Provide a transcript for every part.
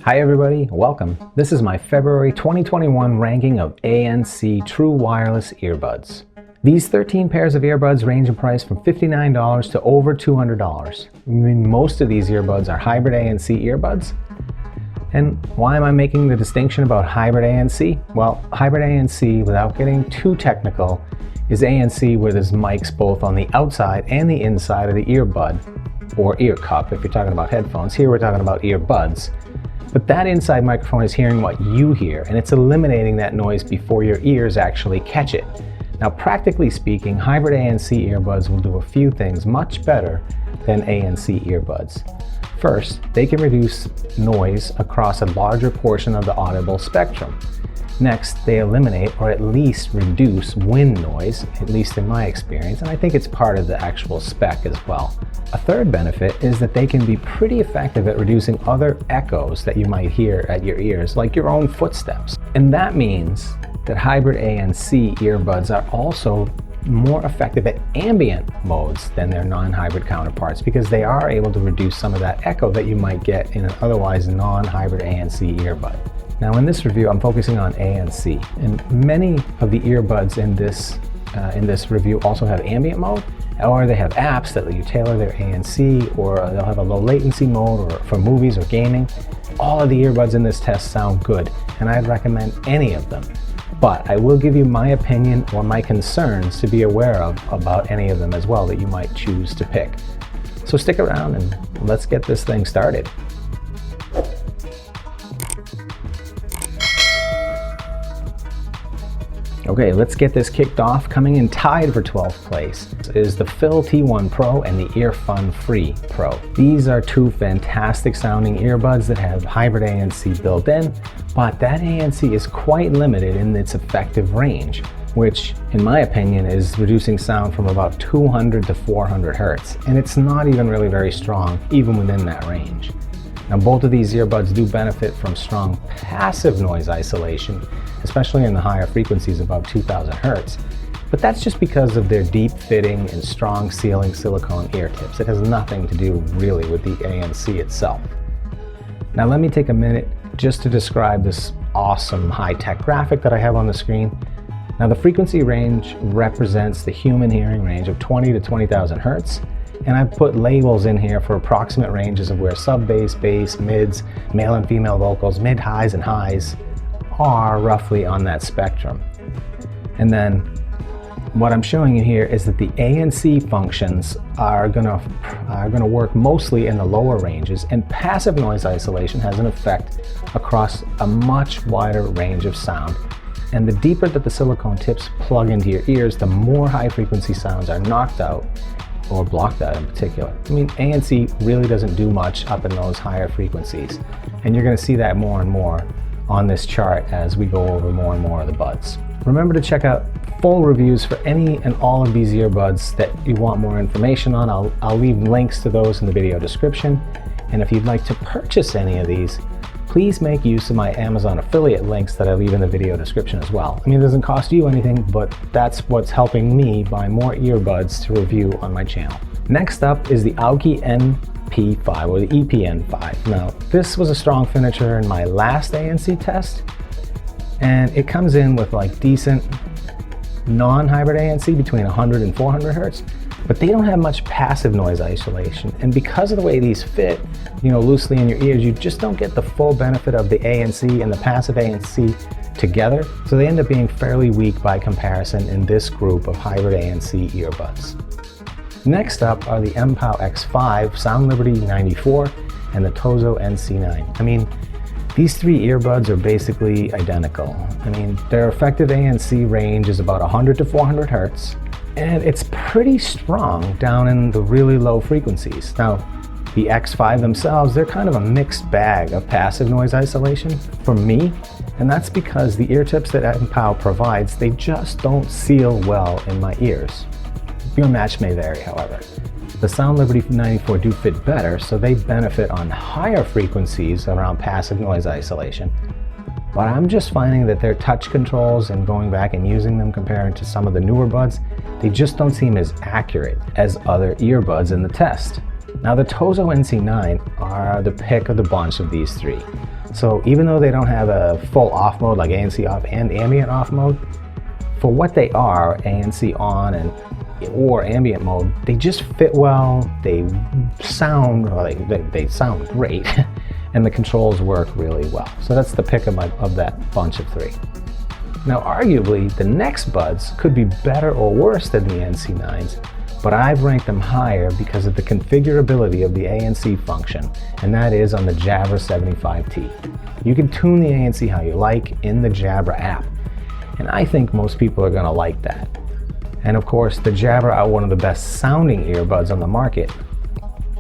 Hi everybody, welcome. This is my February 2021 ranking of ANC True Wireless Earbuds. These 13 pairs of earbuds range in price from $59 to over $200. I mean, most of these earbuds are hybrid ANC earbuds. And why am I making the distinction about hybrid ANC? Well, hybrid ANC, without getting too technical, is ANC where there's mics both on the outside and the inside of the earbud, or ear cup if you're talking about headphones. Here we're talking about earbuds. But that inside microphone is hearing what you hear, and it's eliminating that noise before your ears actually catch it. Now, practically speaking, hybrid ANC earbuds will do a few things much better than ANC earbuds. First, they can reduce noise across a larger portion of the audible spectrum. Next, they eliminate or at least reduce wind noise, at least in my experience, and I think it's part of the actual spec as well. A third benefit is that they can be pretty effective at reducing other echoes that you might hear at your ears, like your own footsteps. And that means that hybrid ANC earbuds are also more effective at ambient modes than their non-hybrid counterparts, because they are able to reduce some of that echo that you might get in an otherwise non-hybrid ANC earbud. Now in this review, I'm focusing on ANC, and many of the earbuds in this review also have ambient mode, or they have apps that let you tailor their ANC, or they'll have a low latency mode or for movies or gaming. All of the earbuds in this test sound good, and I'd recommend any of them. But I will give you my opinion or my concerns to be aware of about any of them as well that you might choose to pick. So stick around and let's get this thing started. Okay, let's get this kicked off. Coming in tied for 12th place is the Fiil T1 Pro and the Earfun Free Pro. These are two fantastic sounding earbuds that have hybrid ANC built in, but that ANC is quite limited in its effective range, which in my opinion is reducing sound from about 200 to 400 hertz, and it's not even really very strong even within that range. Now, both of these earbuds do benefit from strong passive noise isolation, especially in the higher frequencies above 2000 hertz, but that's just because of their deep fitting and strong sealing silicone ear tips. It has nothing to do really with the ANC itself. Now let me take a minute just to describe this awesome high-tech graphic that I have on the screen. Now the frequency range represents the human hearing range of 20 to 20,000 hertz, and I've put labels in here for approximate ranges of where sub-bass, bass, mids, male and female vocals, mid-highs and highs are roughly on that spectrum. And then what I'm showing you here is that the ANC functions are gonna work mostly in the lower ranges, and passive noise isolation has an effect across a much wider range of sound. And the deeper that the silicone tips plug into your ears, the more high frequency sounds are knocked out or blocked out in particular. I mean, ANC really doesn't do much up in those higher frequencies, and you're gonna see that more and more on this chart as we go over more and more of the buds. Remember to check out full reviews for any and all of these earbuds that you want more information on. I'll leave links to those in the video description. And if you'd like to purchase any of these, please make use of my Amazon affiliate links that I leave in the video description as well. I mean, it doesn't cost you anything, but that's what's helping me buy more earbuds to review on my channel. Next up is the Aukey MP5 or the EP N5. Now, this was a strong finisher in my last ANC test, and it comes in with like decent non-hybrid ANC between 100 and 400 hertz, but they don't have much passive noise isolation. And because of the way these fit, loosely in your ears, you just don't get the full benefit of the ANC and the passive ANC together. So they end up being fairly weak by comparison in this group of hybrid ANC earbuds. Next up are the MPow X5, SoundLiberty 94, and the Tozo NC9. I mean, these three earbuds are basically identical. I mean, their effective ANC range is about 100 to 400 hertz, and it's pretty strong down in the really low frequencies. Now, the X5 themselves, they're kind of a mixed bag of passive noise isolation for me, and that's because the ear tips that MPow provides, they just don't seal well in my ears. Your match may vary, however. The SoundLiberty 94 do fit better, so they benefit on higher frequencies around passive noise isolation. But I'm just finding that their touch controls, and going back and using them comparing to some of the newer buds, they just don't seem as accurate as other earbuds in the test. Now the Tozo NC9 are the pick of the bunch of these three. So even though they don't have a full off mode like ANC off and ambient off mode, for what they are, ANC on or ambient mode, they just fit well, they sound, they sound great, and the controls work really well. So that's the pick of that bunch of three. Now arguably, the next buds could be better or worse than the NC9s, but I've ranked them higher because of the configurability of the ANC function, and that is on the Jabra 75T. You can tune the ANC how you like in the Jabra app, and I think most people are going to like that. And of course, the Jabra are one of the best sounding earbuds on the market,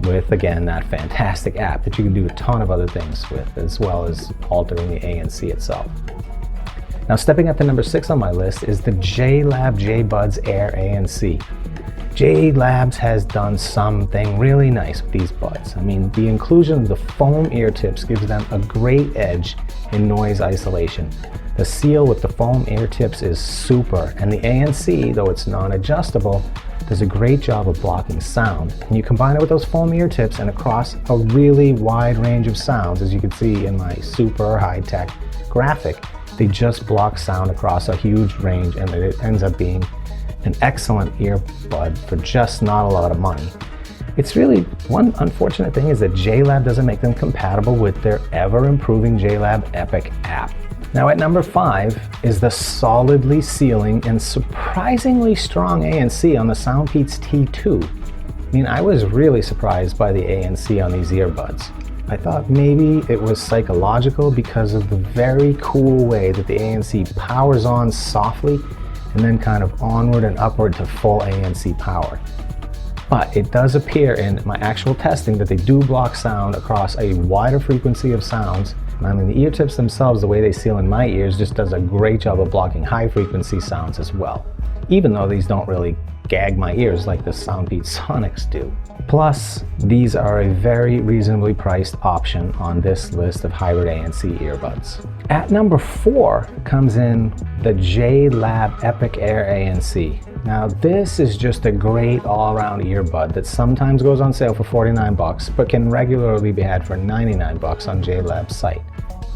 with again that fantastic app that you can do a ton of other things with, as well as altering the ANC itself. Now stepping up to number 6 on my list is the JLab JBuds Air ANC. JLabs has done something really nice with these buds. I mean, the inclusion of the foam ear tips gives them a great edge in noise isolation. The seal with the foam ear tips is super, and the ANC, though it's non-adjustable, does a great job of blocking sound. And you combine it with those foam ear tips and across a really wide range of sounds, as you can see in my super high-tech graphic, they just block sound across a huge range, and it ends up being an excellent earbud for just not a lot of money. It's really, one unfortunate thing is that JLab doesn't make them compatible with their ever-improving JLab Epic app. Now at number 5 is the solidly sealing and surprisingly strong ANC on the Soundpeats T2. I mean, I was really surprised by the ANC on these earbuds. I thought maybe it was psychological because of the very cool way that the ANC powers on softly and then kind of onward and upward to full ANC power. But it does appear in my actual testing that they do block sound across a wider frequency of sounds. And I mean, the ear tips themselves, the way they seal in my ears, just does a great job of blocking high frequency sounds as well, even though these don't really gag my ears like the Soundpeats Sonics do. Plus, these are a very reasonably priced option on this list of hybrid ANC earbuds. At number 4 comes in the JLab Epic Air ANC. Now this is just a great all-around earbud that sometimes goes on sale for $49, but can regularly be had for $99 on JLab's site.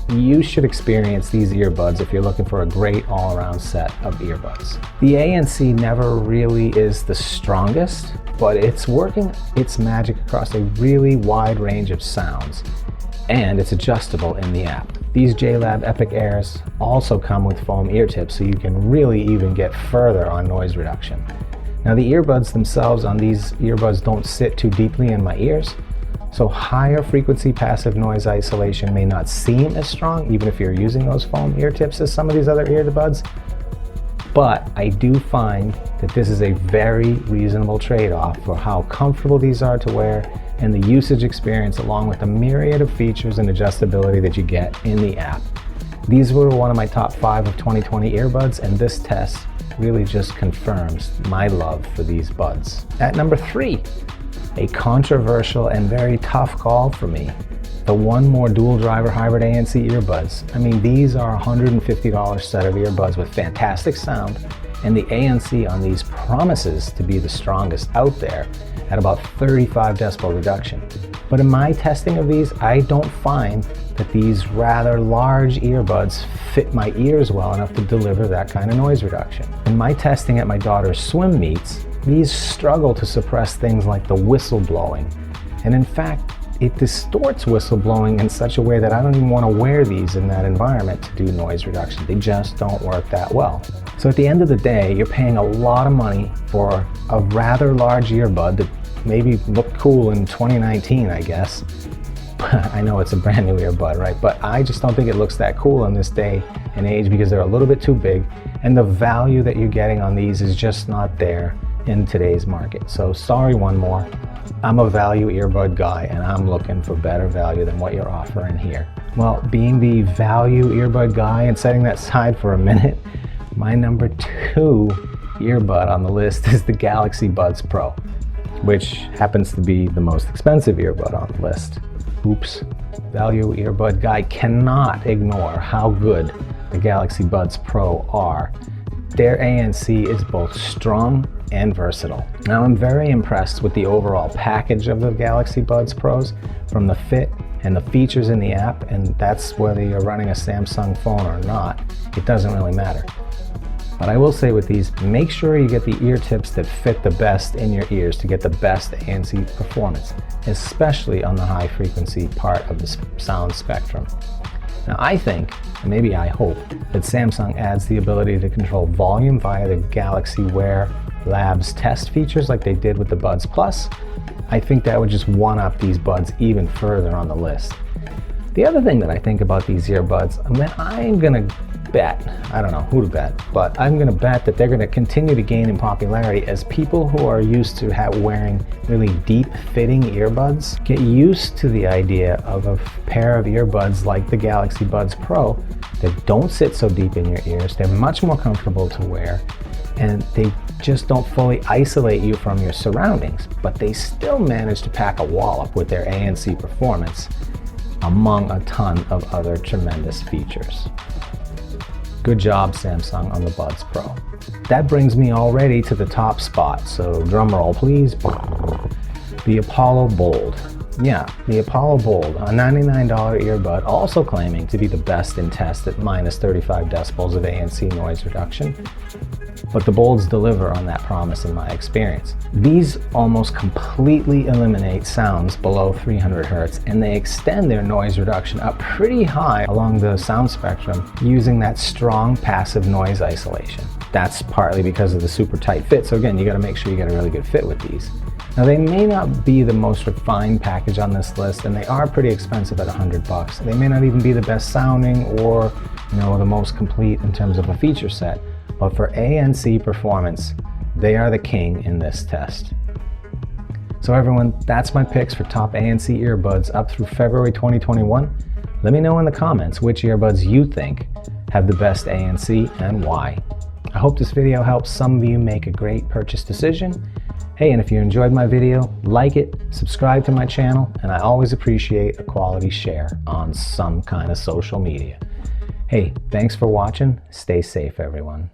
You should experience these earbuds if you're looking for a great all-around set of earbuds. The ANC never really is the strongest, but it's working its magic across a really wide range of sounds, and it's adjustable in the app. These JLab Epic Airs also come with foam ear tips, so you can really even get further on noise reduction. Now the earbuds themselves on these earbuds don't sit too deeply in my ears, so higher frequency passive noise isolation may not seem as strong, even if you're using those foam ear tips as some of these other earbuds. But I do find that this is a very reasonable trade-off for how comfortable these are to wear and the usage experience, along with the myriad of features and adjustability that you get in the app. These were one of my top 5 of 2020 earbuds, and this test really just confirms my love for these buds. At number 3, a controversial and very tough call for me, the One More Dual Driver Hybrid ANC earbuds. I mean, these are a $150 set of earbuds with fantastic sound, and the ANC on these promises to be the strongest out there at about 35 decibel reduction. But in my testing of these, I don't find that these rather large earbuds fit my ears well enough to deliver that kind of noise reduction. In my testing at my daughter's swim meets, these struggle to suppress things like the whistle blowing. And in fact, it distorts whistle blowing in such a way that I don't even want to wear these in that environment to do noise reduction. They just don't work that well. So at the end of the day, you're paying a lot of money for a rather large earbud that maybe looked cool in 2019, I guess. I know it's a brand new earbud, right? But I just don't think it looks that cool in this day and age because they're a little bit too big, and the value that you're getting on these is just not there in today's market. So sorry, One More. I'm a value earbud guy, and I'm looking for better value than what you're offering here. Well, being the value earbud guy and setting that aside for a minute, my number 2 earbud on the list is the Galaxy Buds Pro, which happens to be the most expensive earbud on the list. Oops. Value earbud guy cannot ignore how good the Galaxy Buds Pro are. Their ANC is both strong and versatile. Now I'm very impressed with the overall package of the Galaxy Buds Pros, from the fit and the features in the app, and that's whether you're running a Samsung phone or not, it doesn't really matter. But I will say with these, make sure you get the ear tips that fit the best in your ears to get the best ANC performance, especially on the high frequency part of the sound spectrum. Now I think, and maybe I hope, that Samsung adds the ability to control volume via the Galaxy Wear Labs test features like they did with the Buds Plus. I think that would just one-up these buds even further on the list. The other thing that I think about these earbuds, I mean, I'm gonna bet, I don't know who to bet, but I'm gonna bet that they're gonna continue to gain in popularity as people who are used to wearing really deep fitting earbuds get used to the idea of a pair of earbuds like the Galaxy Buds Pro that don't sit so deep in your ears. They're much more comfortable to wear, and they just don't fully isolate you from your surroundings, but they still manage to pack a wallop with their ANC performance among a ton of other tremendous features. Good job, Samsung, on the Buds Pro. That brings me already to the top spot, so drum roll please. The Apollo Bold. Yeah, the Apollo Bold, a $99 earbud, also claiming to be the best in test at minus 35 decibels of ANC noise reduction. But the Bolds deliver on that promise in my experience. These almost completely eliminate sounds below 300 Hz, and they extend their noise reduction up pretty high along the sound spectrum using that strong passive noise isolation. That's partly because of the super tight fit, so again, you gotta make sure you get a really good fit with these. Now they may not be the most refined package on this list, and they are pretty expensive at $100. They may not even be the best sounding or, the most complete in terms of a feature set. But for ANC performance, they are the king in this test. So everyone, that's my picks for top ANC earbuds up through February 2021. Let me know in the comments which earbuds you think have the best ANC and why. I hope this video helps some of you make a great purchase decision. Hey, and if you enjoyed my video, like it, subscribe to my channel, and I always appreciate a quality share on some kind of social media. Hey, thanks for watching. Stay safe, everyone.